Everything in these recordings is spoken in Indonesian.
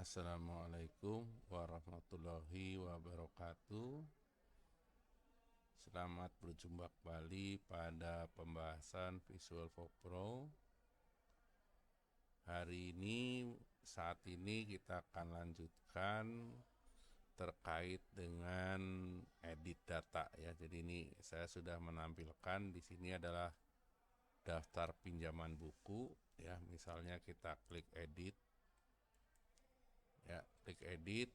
Assalamualaikum warahmatullahi wabarakatuh. Selamat berjumpa kembali pada pembahasan Visual 4 Pro. Hari ini, saat ini kita akan lanjutkan terkait dengan edit data ya. Jadi ini saya sudah menampilkan di sini adalah daftar pinjaman buku ya. Misalnya kita klik edit. Ya, klik edit.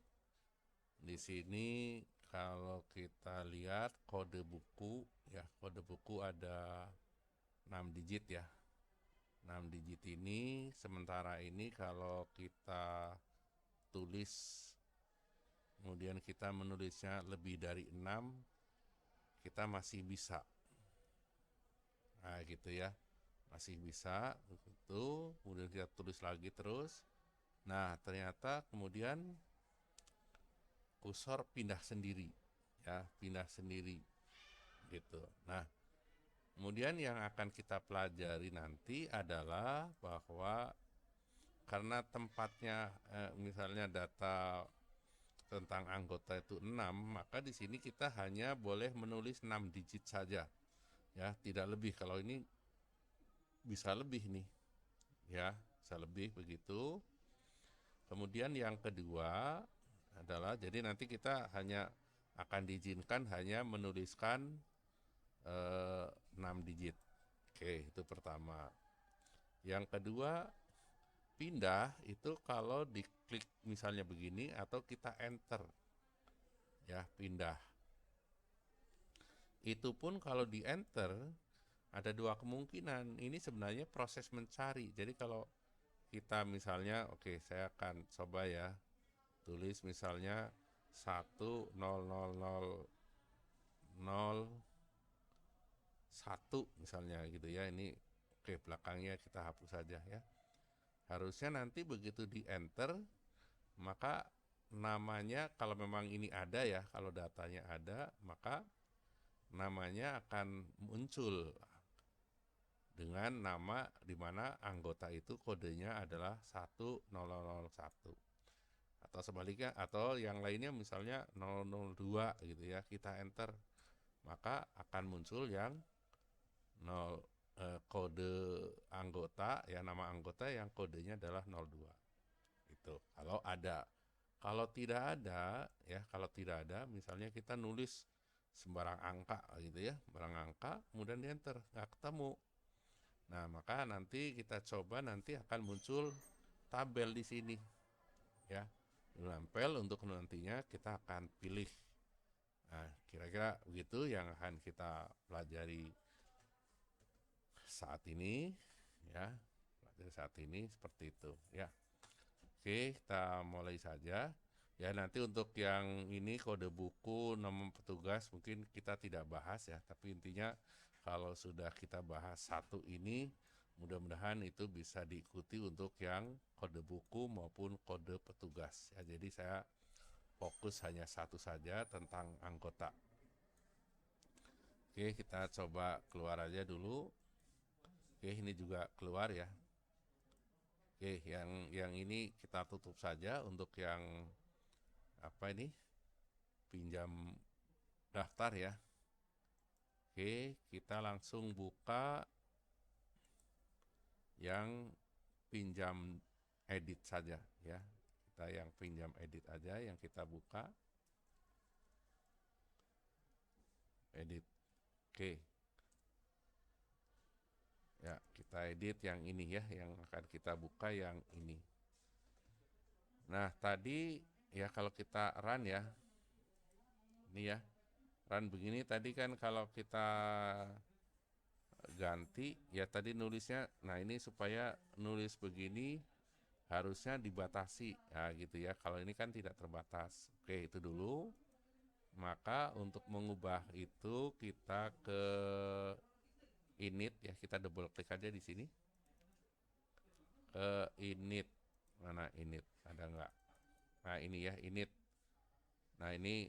Di sini kalau kita lihat kode buku ya, kode buku ada 6 digit ya. 6 digit ini sementara ini kalau kita tulis kemudian kita menulisnya lebih dari 6 kita masih bisa. Nah, gitu ya. Masih bisa begitu. Kemudian kita tulis lagi terus. Nah, ternyata kemudian kursor pindah sendiri ya, pindah sendiri gitu. Nah, kemudian yang akan kita pelajari nanti adalah bahwa karena tempatnya misalnya data tentang anggota itu 6, maka di sini kita hanya boleh menulis 6 digit saja ya, tidak lebih. Kalau ini bisa lebih nih ya, bisa lebih begitu. Kemudian yang kedua adalah jadi nanti kita hanya akan diizinkan hanya menuliskan 6 digit. Oke, itu pertama. Yang kedua, pindah itu kalau diklik misalnya begini atau kita enter. Ya, pindah. Itu pun kalau di enter ada dua kemungkinan. Ini sebenarnya proses mencari. Jadi kalau kita misalnya, oke, saya akan coba ya tulis misalnya 1000001 misalnya gitu ya. Ini oke, belakangnya kita hapus saja ya. Harusnya nanti begitu di enter maka namanya kalau memang ini ada ya, kalau datanya ada maka namanya akan muncul dengan nama di mana anggota itu kodenya adalah 1001. Atau sebaliknya, atau yang lainnya misalnya 002 gitu ya, kita enter maka akan muncul yang 0 kode anggota ya, nama anggota yang kodenya adalah 02 itu kalau ada. Kalau tidak ada ya, kalau tidak ada misalnya kita nulis sembarang angka gitu ya, sembarang angka kemudian di enter nggak ketemu. Nah, maka nanti kita coba nanti akan muncul tabel di sini ya, nempel. Untuk nantinya kita akan pilih. Nah, kira-kira begitu yang akan kita pelajari saat ini ya. Pelajari saat ini seperti itu ya. Oke, kita mulai saja. Ya, nanti untuk yang ini kode buku, nomor petugas mungkin kita tidak bahas ya, tapi intinya kalau sudah kita bahas satu ini, mudah-mudahan itu bisa diikuti untuk yang kode buku maupun kode petugas. Ya, jadi saya fokus hanya satu saja tentang anggota. Oke, kita coba keluar aja dulu. Oke, ini juga keluar ya. Oke, yang ini kita tutup saja untuk yang apa ini? Pinjam daftar ya. Oke, kita langsung buka yang pinjam edit saja ya. Kita yang pinjam edit aja yang kita buka. Edit. Oke. Ya, kita edit yang ini ya, yang akan kita buka yang ini. Nah, tadi ya kalau kita run ya. Ini ya. Run begini tadi kan kalau kita ganti ya tadi nulisnya, nah ini supaya nulis begini harusnya dibatasi ya gitu ya, kalau ini kan tidak terbatas. Oke, itu dulu. Maka untuk mengubah itu kita ke init ya, kita double klik aja di sini ke init. Mana init, ada nggak? Nah ini ya init. Nah ini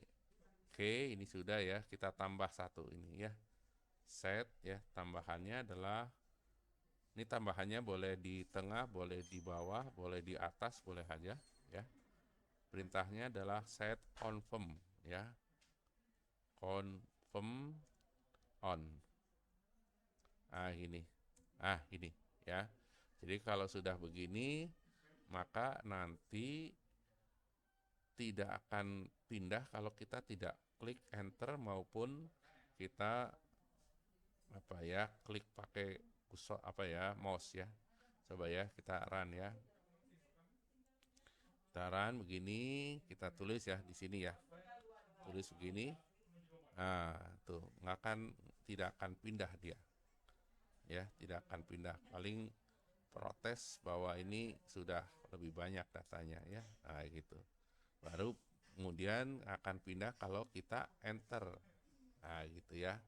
oke, ini sudah ya, kita tambah satu ini ya, set ya, tambahannya adalah ini, tambahannya boleh di tengah, boleh di bawah, boleh di atas, boleh aja ya. perintahnya adalah set confirm ya. Confirm on. Ini ya. Jadi kalau sudah begini, maka nanti tidak akan pindah kalau kita tidak klik enter maupun kita klik pakai mouse ya. Coba ya kita run ya. Kita run begini, kita tulis ya di sini ya. Tulis begini. Nah, tuh tidak akan pindah dia. Ya, tidak akan pindah. Paling protes bahwa ini sudah lebih banyak datanya ya. Nah, gitu. Baru kemudian akan pindah kalau kita enter. Nah, gitu ya.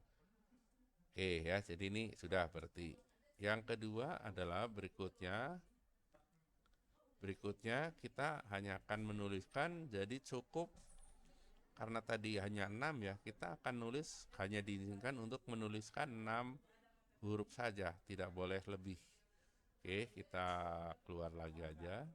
Oke ya, jadi ini sudah berarti. Yang kedua adalah berikutnya kita hanya akan menuliskan, jadi cukup karena tadi hanya 6 ya, kita akan nulis hanya diizinkan untuk menuliskan 6 huruf saja, tidak boleh lebih. Oke, kita keluar lagi aja.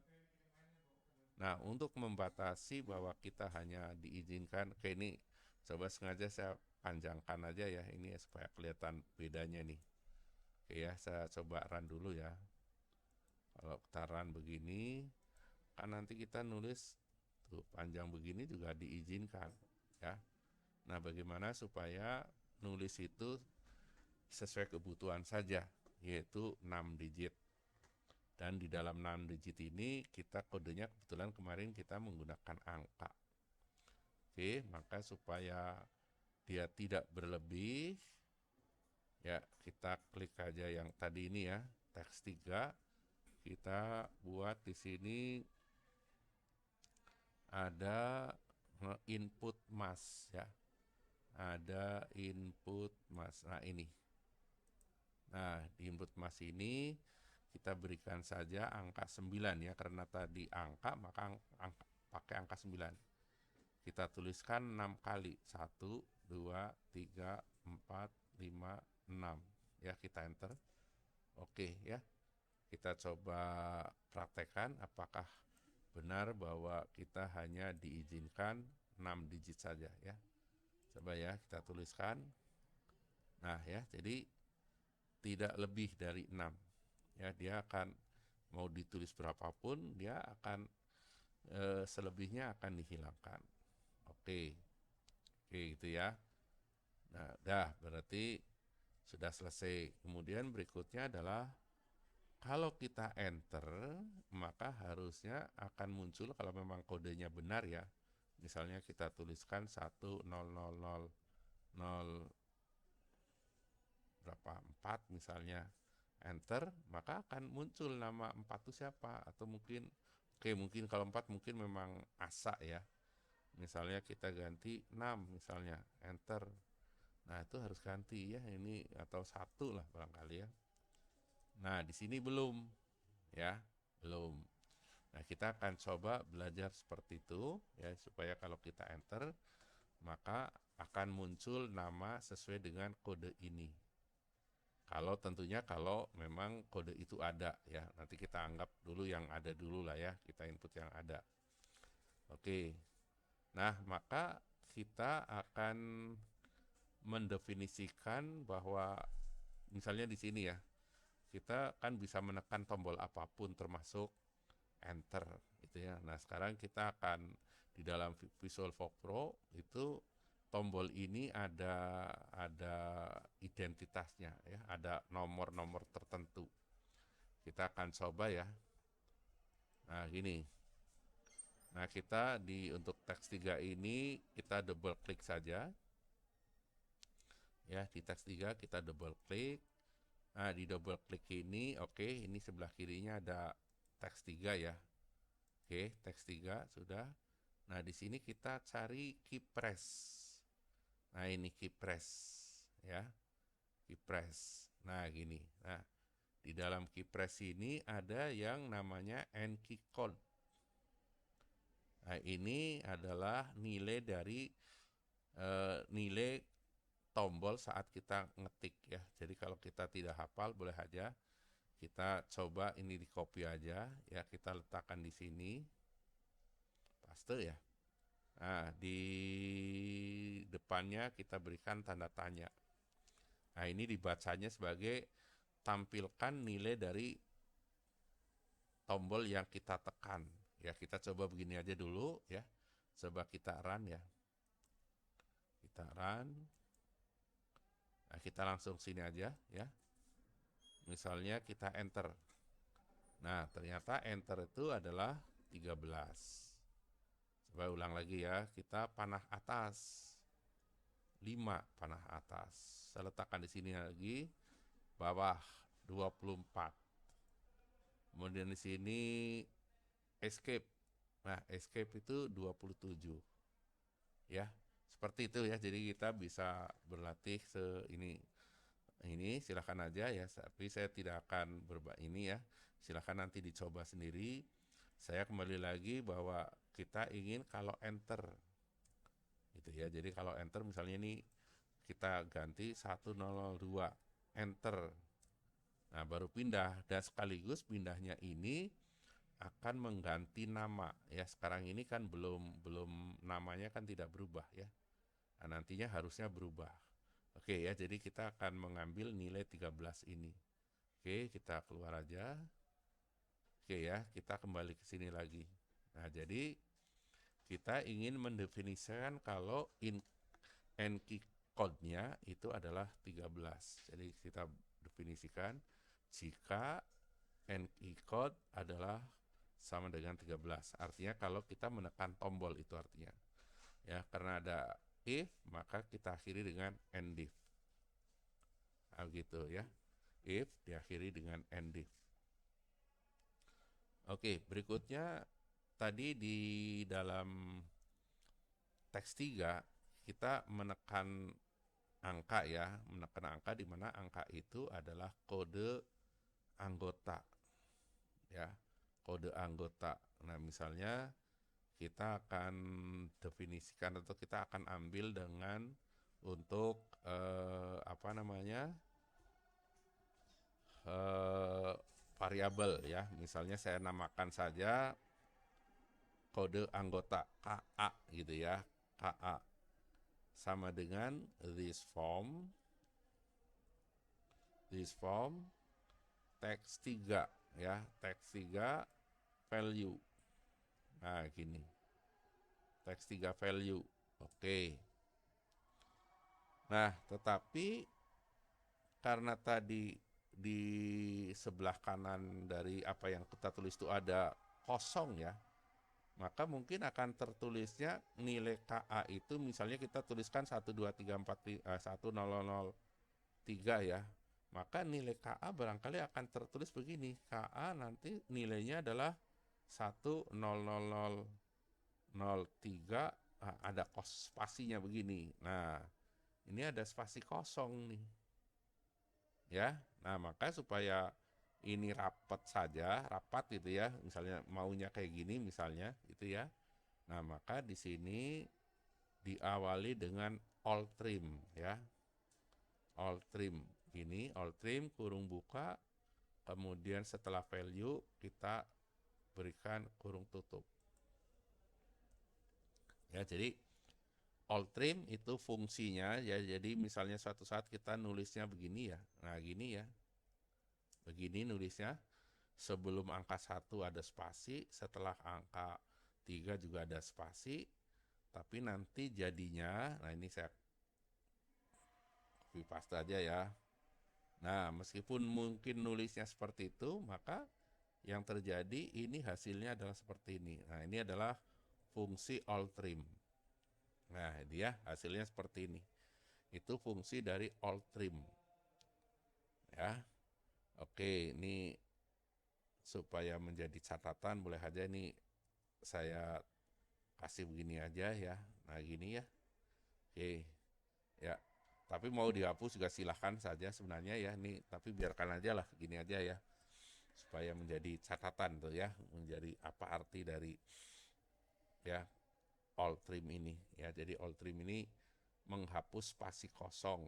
Nah, untuk membatasi bahwa kita hanya diizinkan, oke ini coba sengaja saya panjangkan aja ya, ini supaya kelihatan bedanya nih. Oke ya, saya coba run dulu ya. Kalau kita run begini, kan nanti kita nulis tuh panjang begini juga diizinkan ya. Nah, bagaimana supaya nulis itu sesuai kebutuhan saja, yaitu 6 digit. Dan di dalam 6 digit ini kita kodenya kebetulan kemarin kita menggunakan angka. Oke, maka supaya dia tidak berlebih, ya kita klik aja yang tadi ini ya, teks 3. Kita buat di sini ada input mas ya. Ada input mas. Nah, ini. Nah, di input mas ini kita berikan saja angka 9 ya, karena tadi angka maka pakai angka 9. Kita tuliskan 6 kali. 1, 2, 3, 4, 5, 6. Ya, kita enter. Oke ya. Kita coba praktekkan apakah benar bahwa kita hanya diizinkan 6 digit saja ya. Coba ya kita tuliskan. Nah ya, jadi tidak lebih dari 6. Ya, dia akan mau ditulis berapapun, dia akan selebihnya akan dihilangkan. Oke gitu ya. Nah, berarti sudah selesai. Kemudian berikutnya adalah kalau kita enter, maka harusnya akan muncul kalau memang kodenya benar ya. Misalnya kita tuliskan 10000 berapa 4 misalnya, enter, maka akan muncul nama 4 itu siapa, atau mungkin mungkin kalau 4 mungkin memang asa ya. Misalnya kita ganti 6 misalnya, enter. Nah, itu harus ganti ya ini, atau 1 lah barangkali ya. Nah, di sini belum ya, belum. Nah, kita akan coba belajar seperti itu ya, supaya kalau kita enter maka akan muncul nama sesuai dengan kode ini. Kalau memang kode itu ada ya, nanti kita anggap dulu yang ada dulu lah ya, kita input yang ada. Oke. Nah, maka kita akan mendefinisikan bahwa misalnya di sini ya, kita kan bisa menekan tombol apapun termasuk enter gitu ya. Nah, sekarang kita akan di dalam Visual Folk Pro itu tombol ini ada identitasnya ya, ada nomor-nomor tertentu. Kita akan coba ya. Nah, gini. Nah, kita untuk teks 3 ini kita double klik saja. Ya, di teks 3 kita double klik. Nah, di double klik ini, oke, ini sebelah kirinya ada teks 3 ya. Oke, teks 3 sudah. Nah, di sini kita cari keypress. Nah, ini keypress ya. Keypress. Nah, gini. Nah, di dalam keypress ini ada yang namanya N-key code. Nah, ini adalah nilai dari nilai tombol saat kita ngetik ya. Jadi kalau kita tidak hafal boleh aja kita coba ini di copy aja ya, kita letakkan di sini. paste ya. Nah, di depannya kita berikan tanda tanya. Nah, ini dibacanya sebagai tampilkan nilai dari tombol yang kita tekan. Ya, kita coba begini aja dulu ya. Coba kita run ya. Kita run. Nah, kita langsung sini aja ya. Misalnya kita enter. Nah, ternyata enter itu adalah 13. Coba ulang lagi ya. Kita panah atas. 5 panah atas. Saya letakkan di sini lagi. Bawah 24. Kemudian di sini escape. Nah, escape itu 27. Ya, seperti itu ya. Jadi kita bisa berlatih ini silakan aja ya, tapi saya tidak akan ini ya. Silakan nanti dicoba sendiri. Saya kembali lagi bahwa kita ingin kalau enter gitu ya. Jadi kalau enter misalnya ini kita ganti 1002 enter. Nah, baru pindah dan sekaligus pindahnya ini akan mengganti nama ya. Sekarang ini kan belum namanya kan tidak berubah ya. Nah, nantinya harusnya berubah. Oke ya, jadi kita akan mengambil nilai 13 ini. Oke, kita keluar aja. Oke ya, kita kembali ke sini lagi. Nah, jadi kita ingin mendefinisikan kalau key code-nya itu adalah 13. Jadi kita definisikan jika key code adalah sama dengan 13. Artinya kalau kita menekan tombol itu artinya. Ya, karena ada if, maka kita akhiri dengan endif. Nah, gitu ya. If diakhiri dengan endif. Oke, berikutnya tadi di dalam teks 3 kita menekan angka ya, menekan angka di mana angka itu adalah kode anggota. Ya, kode anggota. Nah, misalnya kita akan definisikan atau kita akan ambil dengan untuk variabel ya. Misalnya saya namakan saja kode anggota KA gitu ya. KA sama dengan this form teks 3 ya, teks 3 value. Nah, gini. Teks 3 value. Oke. Nah, tetapi karena tadi di sebelah kanan dari apa yang kita tulis itu ada kosong ya, maka mungkin akan tertulisnya nilai KA itu misalnya kita tuliskan 1003 ya, maka nilai KA barangkali akan tertulis begini, KA nanti nilainya adalah 10003, ada spasinya begini. Nah, ini ada spasi kosong nih. Ya, nah maka supaya ini rapat gitu ya, misalnya maunya kayak gini misalnya gitu ya. Nah, maka di sini diawali dengan all trim ya. All trim ini, all trim kurung buka, kemudian setelah value kita berikan kurung tutup. Ya, jadi all trim itu fungsinya ya, jadi misalnya suatu saat kita nulisnya begini ya. Nah, gini ya. Begini nulisnya, sebelum angka 1 ada spasi, setelah angka 3 juga ada spasi, tapi nanti jadinya, nah ini saya copy paste aja ya. Nah, meskipun mungkin nulisnya seperti itu, maka yang terjadi ini hasilnya adalah seperti ini. Nah, ini adalah fungsi all trim. Nah, dia hasilnya seperti ini. Itu fungsi dari all trim. Ya. Oke, ini supaya menjadi catatan boleh aja ini saya kasih begini aja ya. Nah, gini ya. Oke. Ya. Tapi mau dihapus juga silahkan saja sebenarnya ya. Ini tapi biarkan aja lah gini aja ya. Supaya menjadi catatan tuh ya, menjadi apa arti dari ya all trim ini ya. Jadi all trim ini menghapus spasi kosong.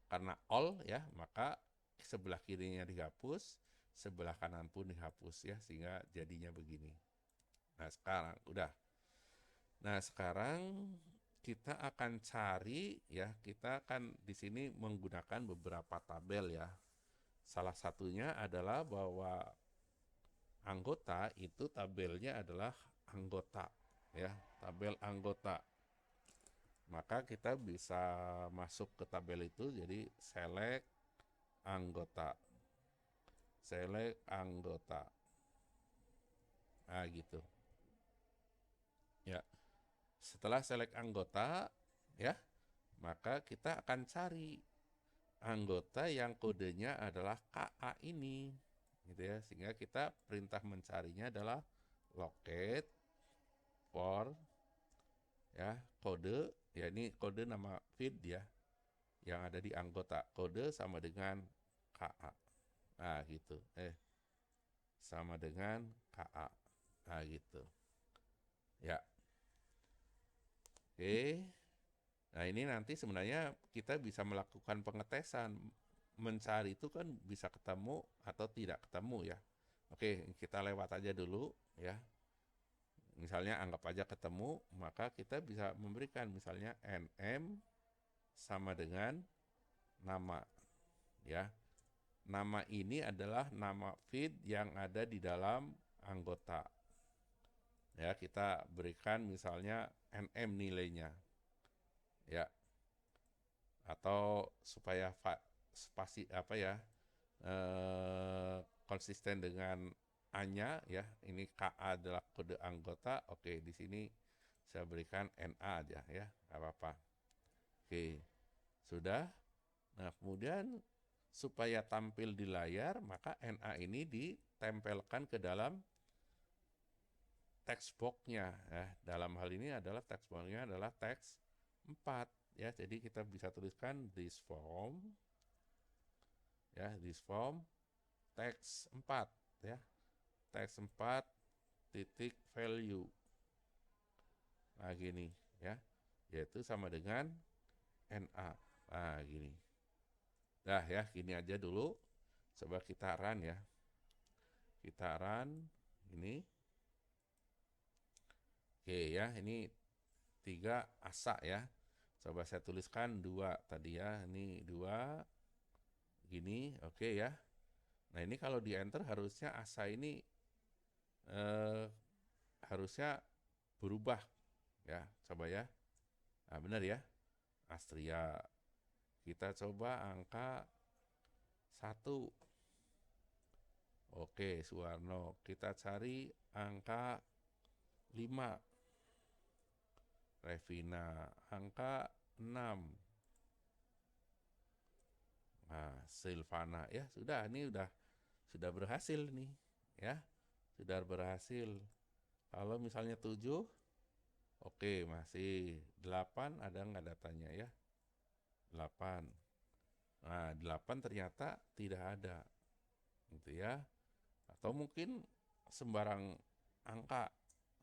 Karena all ya, maka sebelah kirinya dihapus, sebelah kanan pun dihapus ya, sehingga jadinya begini. Nah, sekarang udah. Nah, sekarang kita akan cari ya, kita akan di sini menggunakan beberapa tabel ya. Salah satunya adalah bahwa anggota itu tabelnya adalah anggota ya, tabel anggota. Maka kita bisa masuk ke tabel itu, jadi select anggota. Select anggota. Nah, gitu. Ya. Setelah select anggota, ya, maka kita akan cari anggota yang kodenya adalah KA ini, gitu ya. Sehingga kita perintah mencarinya adalah locate for ya kode, ya ini kode nama feed ya, yang ada di anggota. Kode sama dengan KA. Nah, gitu. Sama dengan KA. Nah, gitu. Ya. Oke. Nah, ini nanti sebenarnya kita bisa melakukan pengetesan. Mencari itu kan bisa ketemu atau tidak ketemu ya. Oke, kita lewat aja dulu ya. Misalnya anggap aja ketemu, maka kita bisa memberikan misalnya nm sama dengan nama ya. Nama ini adalah nama feed yang ada di dalam anggota. Ya, kita berikan misalnya nm nilainya. Ya. Atau supaya spasi apa ya? Konsisten dengan A-nya ya. Ini KA adalah kode anggota. Oke, di sini saya berikan NA aja ya, nggak apa-apa. Oke, sudah. Nah, kemudian supaya tampil di layar, maka NA ini ditempelkan ke dalam text box-nya ya. Dalam hal ini adalah text box-nya adalah teks 4 ya. Jadi kita bisa tuliskan this form ya, this form teks 4 ya. Teks 4 titik value. Nah, gini ya. Yaitu sama dengan NA. Nah, gini. Dah ya, gini aja dulu. Coba kita run ya. Kita run ini. Oke ya, ini 3 asa ya. Coba saya tuliskan 2 tadi ya. Ini 2 gini, oke ya. Nah, ini kalau di enter harusnya asa ini harusnya berubah ya. Coba ya. Nah, benar ya. Astria. Kita coba angka 1. Oke, Suwarno. Kita cari angka 5. Revina. Angka 6. Nah, Silvana ya, sudah ini sudah berhasil nih ya. Sudah berhasil. Kalau misalnya 7, oke, masih 8 ada nggak datanya ya? 8. Nah, 8 ternyata tidak ada. Gitu ya. Atau mungkin sembarang angka.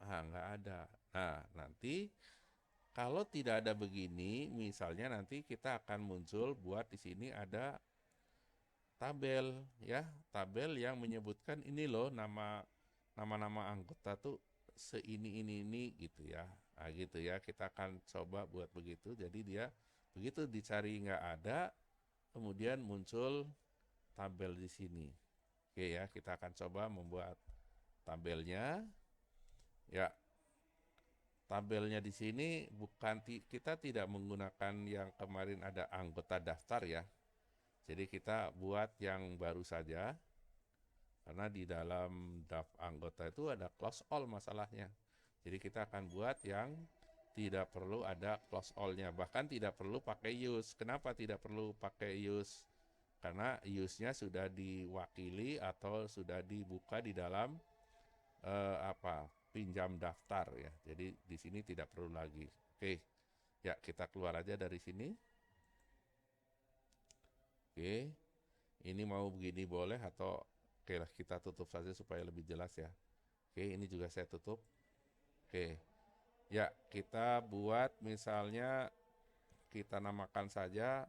Nah, nggak ada. Nah, nanti kalau tidak ada begini, misalnya nanti kita akan muncul buat di sini ada tabel ya, tabel yang menyebutkan ini loh nama-nama anggota tuh ini gitu ya. Nah, gitu ya, kita akan coba buat begitu. Jadi dia begitu dicari nggak ada, kemudian muncul tabel di sini. Oke ya, kita akan coba membuat tabelnya. Ya, tabelnya di sini kita tidak menggunakan yang kemarin ada anggota daftar ya. Jadi kita buat yang baru saja. Karena di dalam anggota itu ada close all masalahnya. Jadi kita akan buat yang tidak perlu ada close all-nya. Bahkan tidak perlu pakai use. Kenapa tidak perlu pakai use? Karena use-nya sudah diwakili atau sudah dibuka di dalam pinjam daftar ya. Jadi di sini tidak perlu lagi. Oke, ya kita keluar aja dari sini. Oke, ini mau begini boleh atau oke lah kita tutup saja supaya lebih jelas ya. Oke, ini juga saya tutup. Oke, ya kita buat misalnya kita namakan saja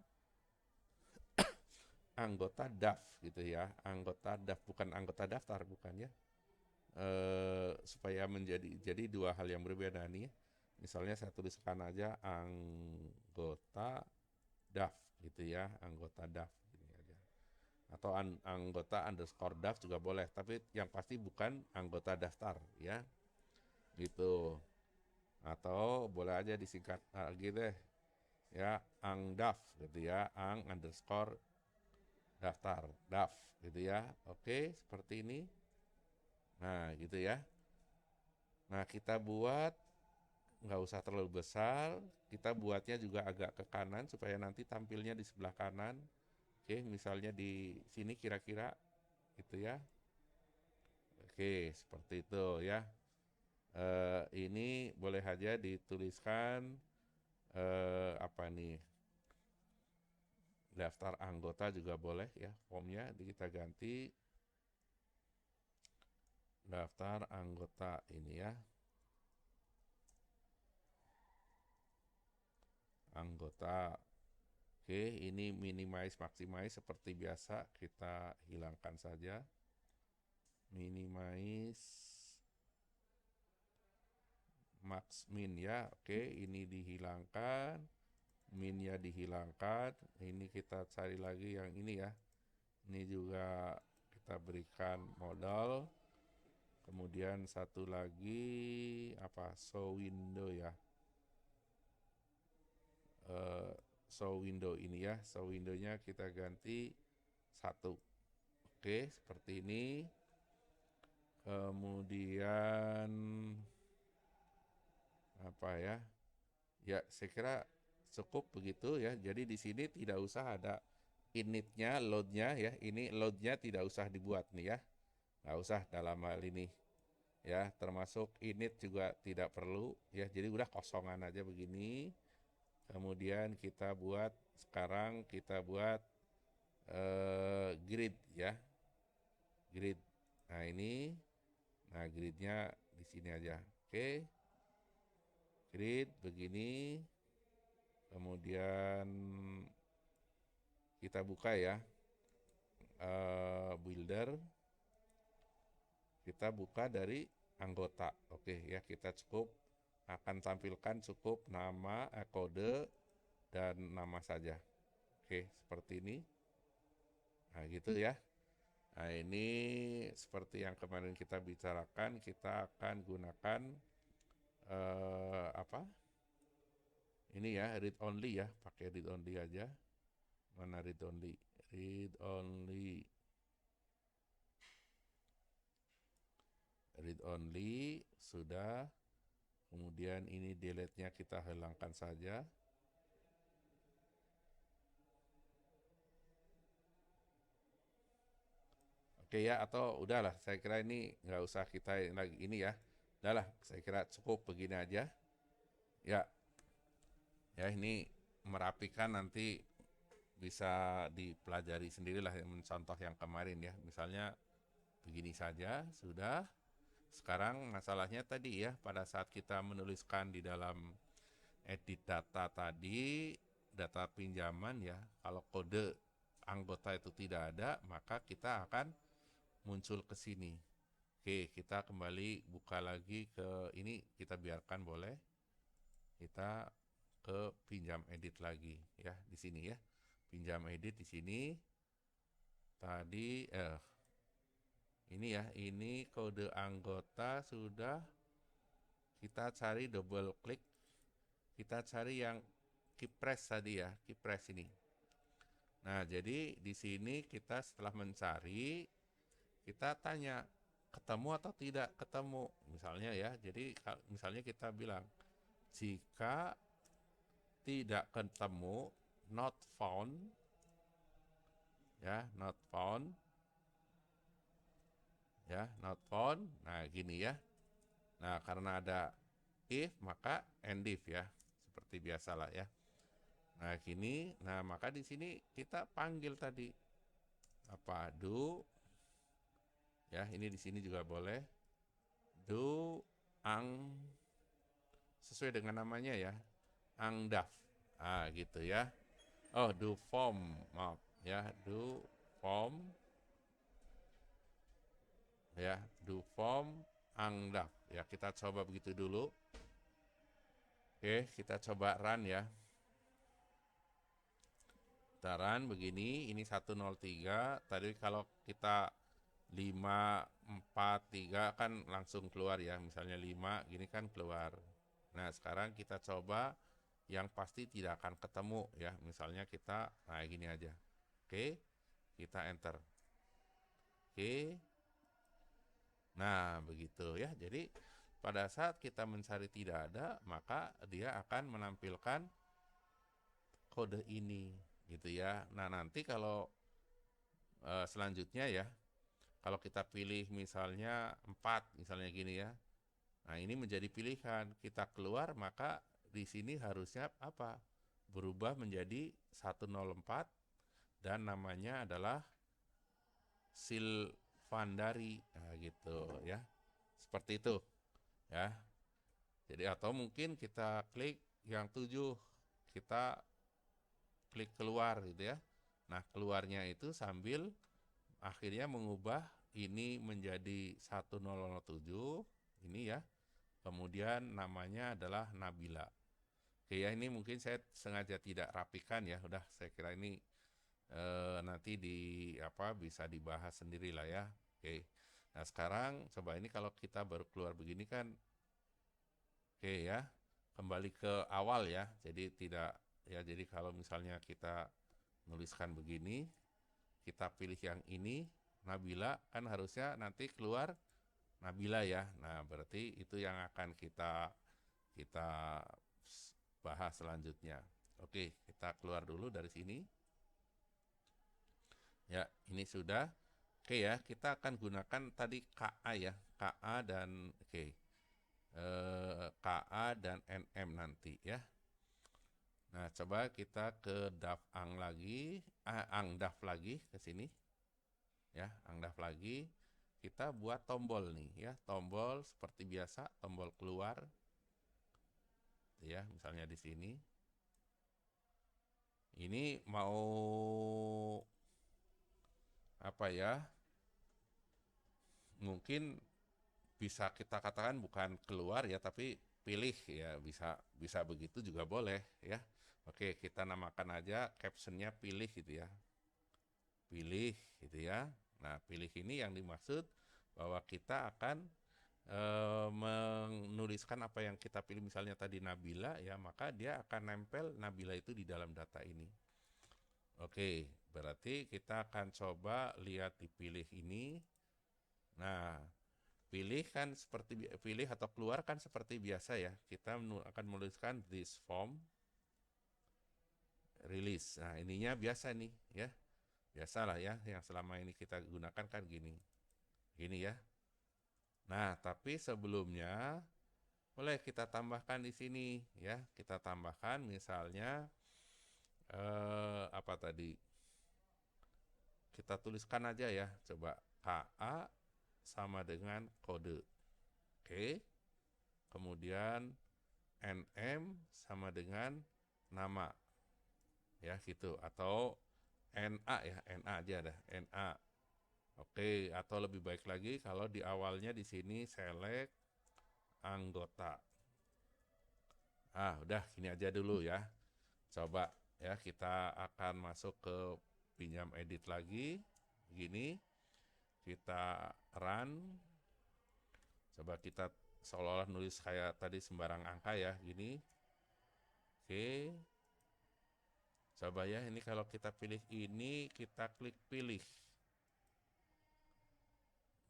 anggota DAF gitu ya. Anggota DAF bukan anggota daftar bukan ya. Supaya jadi dua hal yang berbeda nih. Misalnya saya tuliskan aja anggota DAF gitu ya, anggota DAF gini aja. Atau anggota underscore DAF juga boleh, tapi yang pasti bukan anggota daftar ya, gitu. Atau boleh aja disingkat lagi deh ya, angdaf gitu ya, ang underscore daftar, DAF gitu ya. Oke, seperti ini. Nah, gitu ya. Nah, kita buat nggak usah terlalu besar, kita buatnya juga agak ke kanan supaya nanti tampilnya di sebelah kanan. Oke, misalnya di sini kira-kira gitu ya. Oke, seperti itu ya. Ini boleh aja dituliskan apa nih, daftar anggota juga boleh ya, formnya kita ganti daftar anggota ini ya, anggota. Oke, ini minimize maximize seperti biasa kita hilangkan saja. Minimize max min ya. Oke, ini dihilangkan, minnya dihilangkan. Ini kita cari lagi yang ini ya. Ini juga kita berikan modal. Kemudian satu lagi apa? Show window ya. Show window ini ya. Show windownya kita ganti 1. Oke, seperti ini. Kemudian apa ya? Ya, saya kira cukup begitu ya. Jadi di sini tidak usah ada initnya, loadnya ya. Ini loadnya tidak usah dibuat nih ya. Nggak usah dalam hal ini ya. Termasuk init juga tidak perlu ya. Jadi udah kosongan aja begini. Kemudian kita buat, sekarang kita buat grid ya. Grid. Nah ini, nah gridnya di sini aja. Oke. Grid begini. Kemudian kita buka ya, builder, kita buka dari anggota. Oke ya, kita cukup akan tampilkan cukup nama, kode, dan nama saja. Oke, seperti ini. Nah gitu ya. Nah ini seperti yang kemarin kita bicarakan, kita akan gunakan apa? Ini ya, read only ya, pakai read only aja. Mana read only? Read only. Read only sudah. Kemudian ini delete-nya kita hilangkan saja. Oke ya, atau udahlah, saya kira ini nggak usah kita lagi ini ya. Udahlah, saya kira cukup begini aja. Ya, ya ini merapikan nanti bisa dipelajari sendirilah contoh yang kemarin ya. Misalnya begini saja sudah. Sekarang masalahnya tadi ya, pada saat kita menuliskan di dalam edit data tadi, data pinjaman ya, kalau kode anggota itu tidak ada, maka kita akan muncul ke sini. Oke, kita kembali buka lagi ke ini, kita biarkan boleh. Kita ke pinjam edit lagi ya, di sini ya. Pinjam edit di sini. Tadi ini ya, ini kode anggota sudah. Kita cari, double klik, kita cari yang keypress tadi ya, keypress ini. Nah, jadi di sini kita setelah mencari, kita tanya ketemu atau tidak ketemu, misalnya ya. Jadi misalnya kita bilang jika tidak ketemu, not found ya, not found ya, not found. Nah, gini ya. Nah, karena ada if maka end if ya, seperti biasalah ya. Nah, gini. Nah, maka di sini kita panggil tadi apa? Do ya, ini di sini juga boleh. Do ang sesuai dengan namanya ya. Angdaf. Ah, gitu ya. Oh, do form. Maaf ya, do form ya, do form angdaf. Ya, kita coba begitu dulu. Oke, kita coba run ya. Kita run begini, ini 103. Tadi kalau kita 5, 4, 3 kan langsung keluar ya. Misalnya 5, gini kan keluar. Nah, sekarang kita coba yang pasti tidak akan ketemu ya. Misalnya kita, nah gini aja. Oke, kita enter. Oke, nah begitu ya. Jadi pada saat kita mencari tidak ada, maka dia akan menampilkan kode ini gitu ya. Nah, nanti kalau selanjutnya ya, kalau kita pilih misalnya 4, misalnya gini ya. Nah, ini menjadi pilihan. Kita keluar, maka di sini harusnya apa? Berubah menjadi 104 dan namanya adalah Silvandari. Nah, gitu ya. Seperti itu ya. Jadi atau mungkin kita klik yang 7, kita klik keluar gitu ya. Nah, keluarnya itu sambil akhirnya mengubah ini menjadi 1007 ini ya. Kemudian namanya adalah Nabila. Oke ya, ini mungkin saya sengaja tidak rapikan ya. Udah saya kira ini nanti di apa bisa dibahas sendiri lah ya. Oke. Nah, sekarang coba ini kalau kita baru keluar begini kan oke ya. Kembali ke awal ya. Jadi tidak ya, jadi kalau misalnya kita nuliskan begini, kita pilih yang ini Nabila, kan harusnya nanti keluar Nabila ya. Nah, berarti itu yang akan kita bahas selanjutnya. Oke, kita keluar dulu dari sini. Ya, ini sudah. Oke ya, kita akan gunakan tadi KA ya. KA dan oke. KA dan NM nanti ya. Nah, coba kita ke ang lagi, angdaf lagi ke sini. Ya, angdaf lagi. Kita buat tombol nih ya, tombol seperti biasa, tombol keluar. Ya, misalnya di sini. Ini mau apa ya? Mungkin bisa kita katakan bukan keluar ya, tapi pilih ya, bisa begitu juga boleh ya. Oke, kita namakan aja captionnya pilih gitu ya. Pilih gitu ya. Nah, pilih ini yang dimaksud bahwa kita akan menuliskan apa yang kita pilih, misalnya tadi Nabila ya, maka dia akan nempel Nabila itu di dalam data ini. Oke, berarti kita akan coba lihat di pilih ini. Nah, pilih kan seperti pilih atau keluar kan seperti biasa ya. Kita akan menuliskan this form release. Nah, ininya biasa nih ya. Biasalah ya, yang selama ini kita gunakan kan gini. Gini ya. Nah, tapi sebelumnya boleh kita tambahkan di sini ya. Kita tambahkan misalnya apa tadi? Kita tuliskan aja ya. Coba KA sama dengan kode. Oke. Kemudian NM sama dengan nama. Ya, gitu. Atau NA ya, NA aja dah, NA. Oke, atau lebih baik lagi kalau di awalnya di sini select anggota. Ah, udah gini aja dulu ya. Coba ya, kita akan masuk ke pinjam edit lagi. Gini, kita run. Coba kita seolah-olah nulis kayak tadi sembarang angka ya, gini. Oke. Coba ya, ini kalau kita pilih ini, kita klik pilih.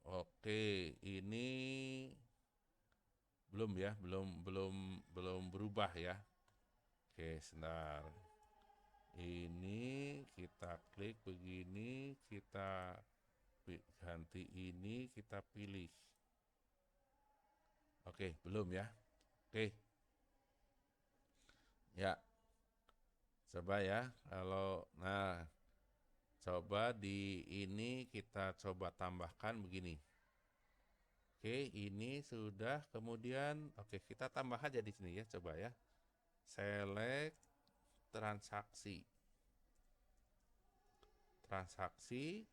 Oke, ini belum ya, belum berubah ya. Oke, sebentar. Ini kita klik begini, kita ganti ini, kita pilih. Oke, belum ya. Oke. Ya. Coba ya, kalau nah coba di ini kita coba tambahkan begini. Oke, ini sudah, kemudian oke, kita tambah aja di sini ya, coba ya. Select transaksi. Transaksi,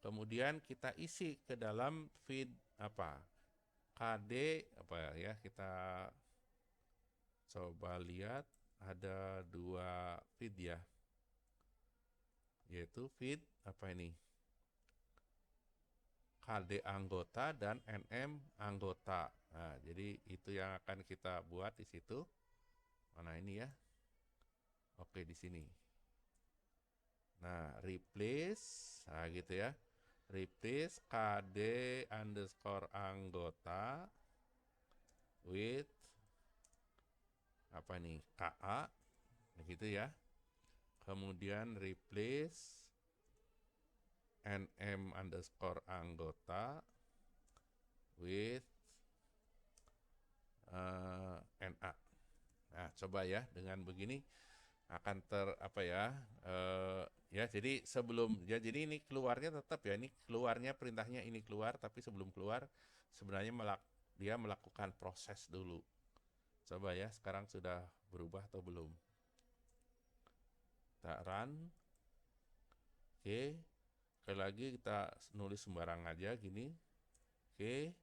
kemudian kita isi ke dalam feed apa? KD apa ya, kita Coba lihat ada 2 feed ya, yaitu feed apa ini? KD anggota dan NM anggota. Nah, jadi itu yang akan kita buat di situ. Mana ini ya? Oke, di sini. Nah, replace, nah gitu ya. Replace KD underscore anggota with apa nih? KA, begitu ya. Kemudian replace NM underscore anggota with NA. Nah, coba ya dengan begini akan apa ya? Ya, jadi jadi ini keluarnya tetap ya, ini keluarnya perintahnya ini keluar, tapi sebelum keluar sebenarnya dia melakukan proses dulu. Coba ya, sekarang sudah berubah atau belum? Kita run. Oke. Sekali lagi kita nulis sembarang aja gini. Oke.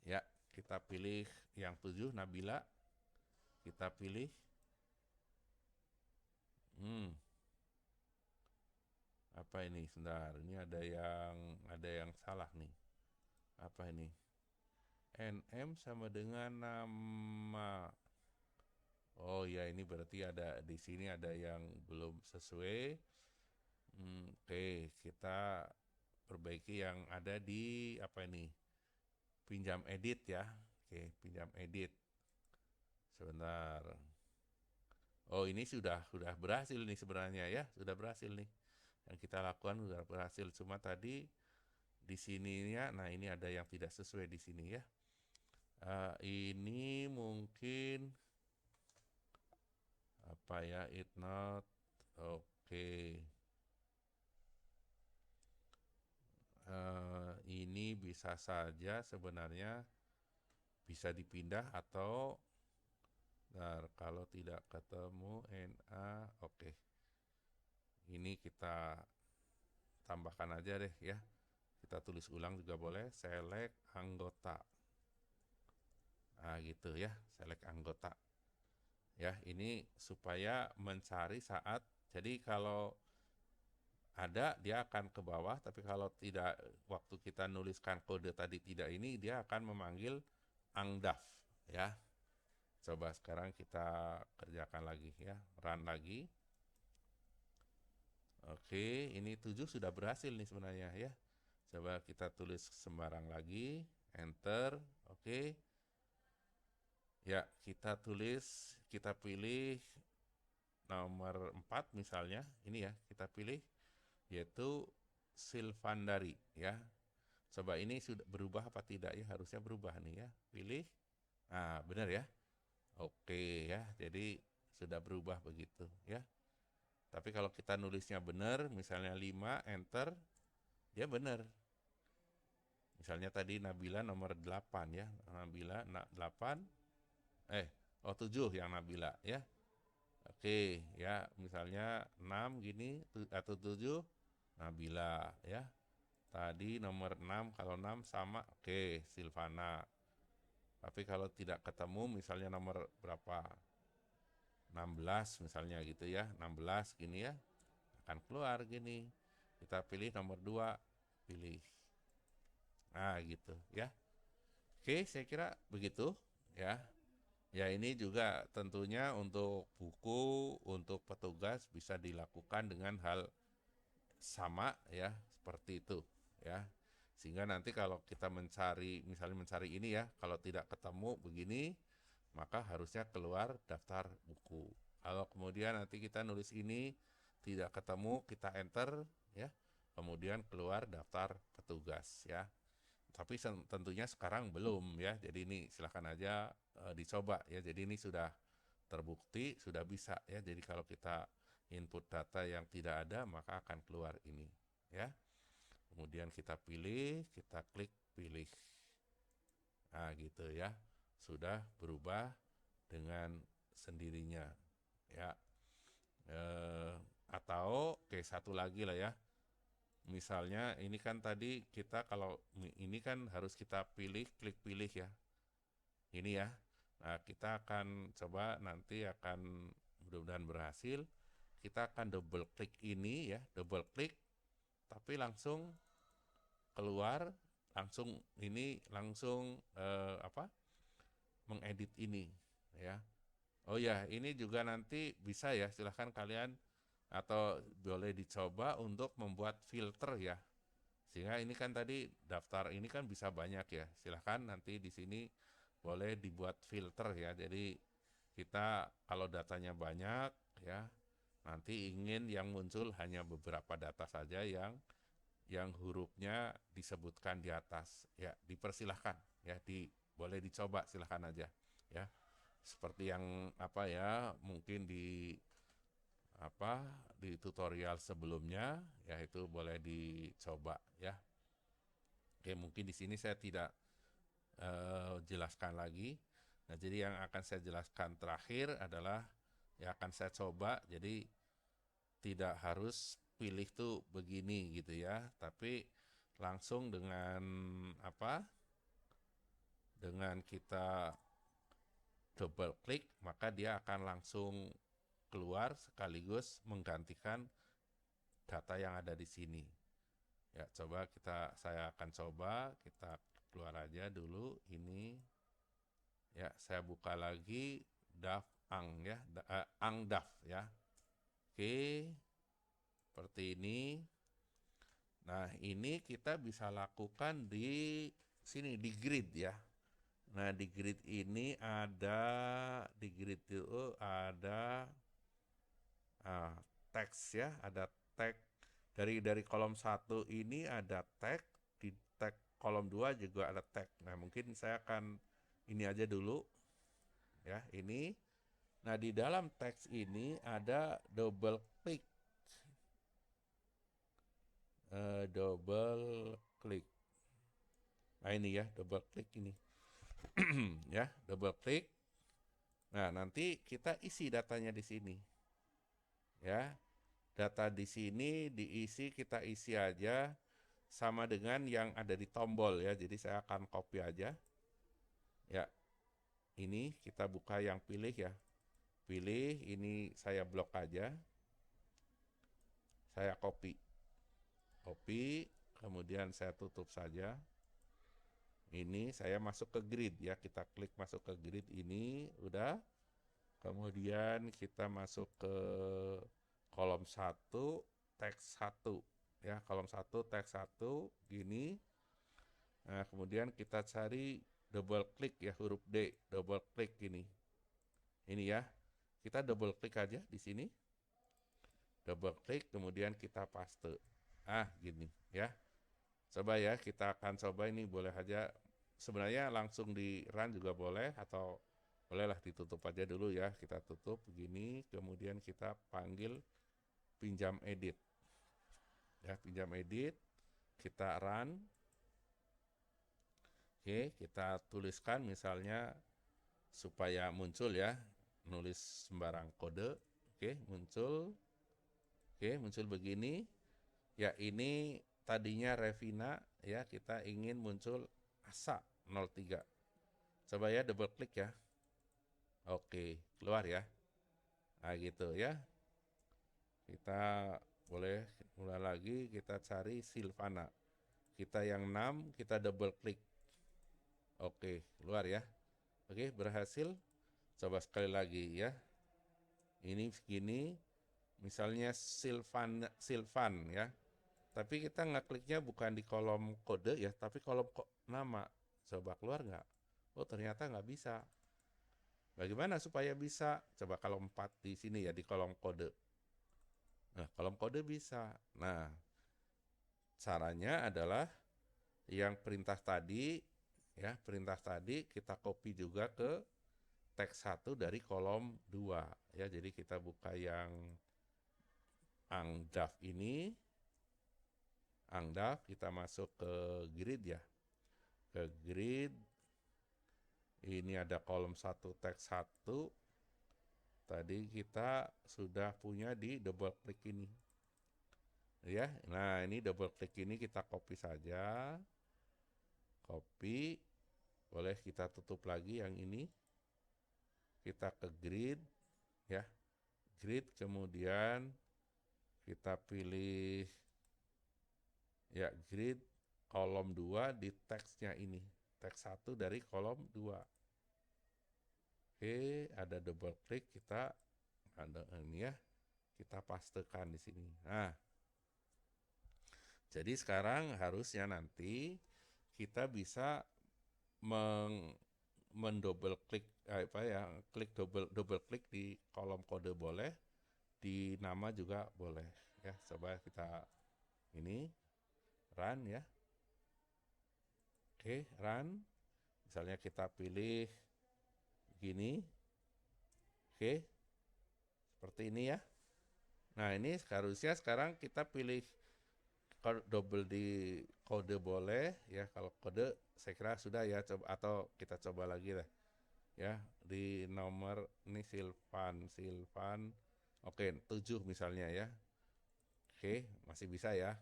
Ya, kita pilih yang 7 Nabila. Kita pilih. Apa ini? Sebentar. Ini ada yang salah nih. Apa ini? NM sama dengan nama. Oh ya, ini berarti ada di sini ada yang belum sesuai. Oke, kita perbaiki yang ada di apa ini? Pinjam edit ya. Oke, pinjam edit. Sebentar. Oh, ini sudah berhasil nih sebenarnya ya, sudah berhasil nih. Yang kita lakukan sudah berhasil, cuma tadi di sininya, nah ini ada yang tidak sesuai di sini ya. Ini mungkin apa ya? It not oke. Ini bisa saja sebenarnya bisa dipindah atau kalau tidak ketemu NA, oke. Ini kita tambahkan aja deh ya. Kita tulis ulang juga boleh, select anggota. Nah gitu ya, select anggota. Ya, ini supaya mencari saat, jadi kalau ada dia akan ke bawah, tapi kalau tidak, waktu kita nuliskan kode tadi tidak ini, dia akan memanggil angdaf ya. Coba sekarang kita kerjakan lagi ya, run lagi. Oke, ini 7 sudah berhasil nih sebenarnya ya. Coba kita tulis sembarang lagi, enter, oke. Ya, kita tulis, kita pilih nomor 4 misalnya, ini ya, kita pilih, yaitu Silvandari ya. Coba ini sudah berubah apa tidak ya, harusnya berubah nih ya, pilih, nah benar ya. Oke ya, jadi sudah berubah begitu ya. Tapi kalau kita nulisnya benar, misalnya 5, enter, dia benar. Misalnya tadi Nabila nomor 8 ya, Nabila 8, 7 yang Nabila ya. Oke ya, misalnya 6 gini atau 7 Nabila ya. Tadi nomor 6, kalau 6 sama, oke, Silvana. Tapi kalau tidak ketemu, misalnya nomor berapa? 16 misalnya gitu ya, 16 gini ya, akan keluar gini. Kita pilih nomor 2, pilih. Nah gitu ya. Oke, saya kira begitu ya. Ya ini juga tentunya untuk buku, untuk petugas bisa dilakukan dengan hal sama ya, seperti itu ya. Sehingga nanti kalau kita mencari, misalnya mencari ini ya, kalau tidak ketemu begini, maka harusnya keluar daftar buku. Kalau kemudian nanti kita nulis ini tidak ketemu, kita enter ya, kemudian keluar daftar petugas ya. Tapi tentunya sekarang belum ya, jadi ini silahkan aja dicoba ya. Jadi ini sudah terbukti, sudah bisa ya. Jadi kalau kita input data yang tidak ada, maka akan keluar ini ya. Kemudian kita pilih, kita klik pilih. Nah gitu ya, sudah berubah dengan sendirinya ya. Atau satu lagi lah ya, misalnya ini kan tadi kita kalau ini kan harus kita pilih, klik pilih ya, ini ya. Nah, kita akan coba nanti akan mudah-mudahan berhasil. Kita akan double klik ini ya, double klik, tapi langsung keluar, langsung ini langsung mengedit ini ya. Oh ya, ini juga nanti bisa ya, silahkan kalian atau boleh dicoba untuk membuat filter ya. Sehingga ini kan tadi daftar ini kan bisa banyak ya. Silahkan nanti di sini boleh dibuat filter ya. Jadi kita kalau datanya banyak ya, nanti ingin yang muncul hanya beberapa data saja yang hurufnya disebutkan di atas ya, dipersilahkan ya, boleh dicoba silahkan aja ya. Seperti yang mungkin di tutorial sebelumnya ya, itu boleh dicoba ya. Oke, mungkin di sini saya tidak jelaskan lagi. Nah, jadi yang akan saya jelaskan terakhir adalah yang akan saya coba, jadi tidak harus pilih tuh begini gitu ya, tapi langsung dengan dengan kita double klik, maka dia akan langsung keluar sekaligus menggantikan data yang ada di sini. Ya, coba saya akan coba, kita keluar aja dulu ini. Ya, saya buka lagi DAF Ang ya, Ang DAF ya. Oke, seperti ini. Nah, ini kita bisa lakukan di sini di grid ya. Nah, di grid ini di grid itu ada teks ya, ada tag dari kolom 1 ini ada tag, di tag kolom 2 juga ada tag. Nah, mungkin saya akan ini aja dulu ya, ini. Nah, di dalam teks ini ada double klik. Double klik. Nah, ini ya, double klik ini. Ya, double klik. Nah, nanti kita isi datanya di sini. Ya. Data di sini kita isi aja sama dengan yang ada di tombol ya. Jadi saya akan copy aja. Ya. Ini kita buka yang pilih ya. Pilih, ini saya blok aja. Saya copy. Copy, kemudian saya tutup saja. Ini saya masuk ke grid ya. Kita klik masuk ke grid ini, udah. Kemudian kita masuk ke kolom 1, teks 1 ya, kolom 1 teks 1 gini. Nah, kemudian kita cari double klik ya, huruf D, double klik ini. Ini ya. Kita double klik aja di sini. Double klik kemudian kita paste. Gini ya. Coba ya, kita akan coba ini, boleh aja sebenarnya langsung di run juga boleh, atau bolehlah ditutup aja dulu ya. Kita tutup begini, kemudian kita panggil pinjam edit. Ya, pinjam edit, kita run. Oke, kita tuliskan misalnya supaya muncul ya, nulis sembarang kode. Oke, muncul. Oke, muncul begini. Ya, ini tadinya Revina ya, kita ingin muncul ASA 03. Coba ya, double klik ya. Oke, keluar ya. Nah, gitu ya. Kita boleh mulai lagi, kita cari Silvana. Kita yang 6, kita double klik. Oke, keluar ya. Oke, berhasil. Coba sekali lagi ya. Ini segini, misalnya Silvan ya. Tapi kita ngekliknya bukan di kolom kode ya, tapi kolom nama. Coba keluar nggak? Oh, ternyata nggak bisa. Bagaimana supaya bisa? Coba kolom 4 di sini ya, di kolom kode. Nah, kolom kode bisa. Nah, caranya adalah yang perintah tadi ya, perintah tadi kita copy juga ke teks 1 dari kolom 2 ya. Jadi kita buka yang Angdaf ini. Angdaf, kita masuk ke grid ya. Ke grid. Ini ada kolom 1 teks 1. Tadi kita sudah punya di double klik ini. Ya, nah ini double klik ini kita copy saja. Copy. Boleh kita tutup lagi yang ini. kita ke grid ya. Grid, kemudian kita pilih ya grid kolom 2 di teksnya ini. Teks 1 dari kolom 2. Oke, ada double klik, kita ada ini ya. Kita pastekan di sini. Nah, jadi sekarang harusnya nanti kita bisa mendouble klik klik double klik di kolom kode boleh, di nama juga boleh ya. Coba kita ini run ya. Oke, run. Misalnya kita pilih gini. Oke. Seperti ini ya. Nah, ini harusnya sekarang kita pilih double di kode boleh ya. Kalau kode saya kira sudah ya, coba atau kita coba lagi lah. Ya, di nomor ini Silvan. Oke, 7 misalnya ya. Oke, masih bisa ya.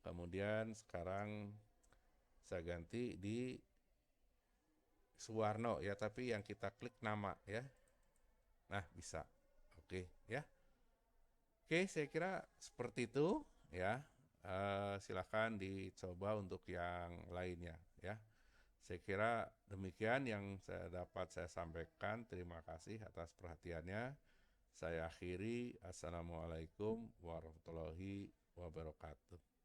Kemudian sekarang saya ganti di Suwarno ya, tapi yang kita klik nama ya. Nah, bisa. Oke, ya. Oke, saya kira seperti itu ya. Silakan dicoba untuk yang lainnya ya. Saya kira demikian yang saya sampaikan. Terima kasih atas perhatiannya. Saya akhiri. Assalamualaikum warahmatullahi wabarakatuh.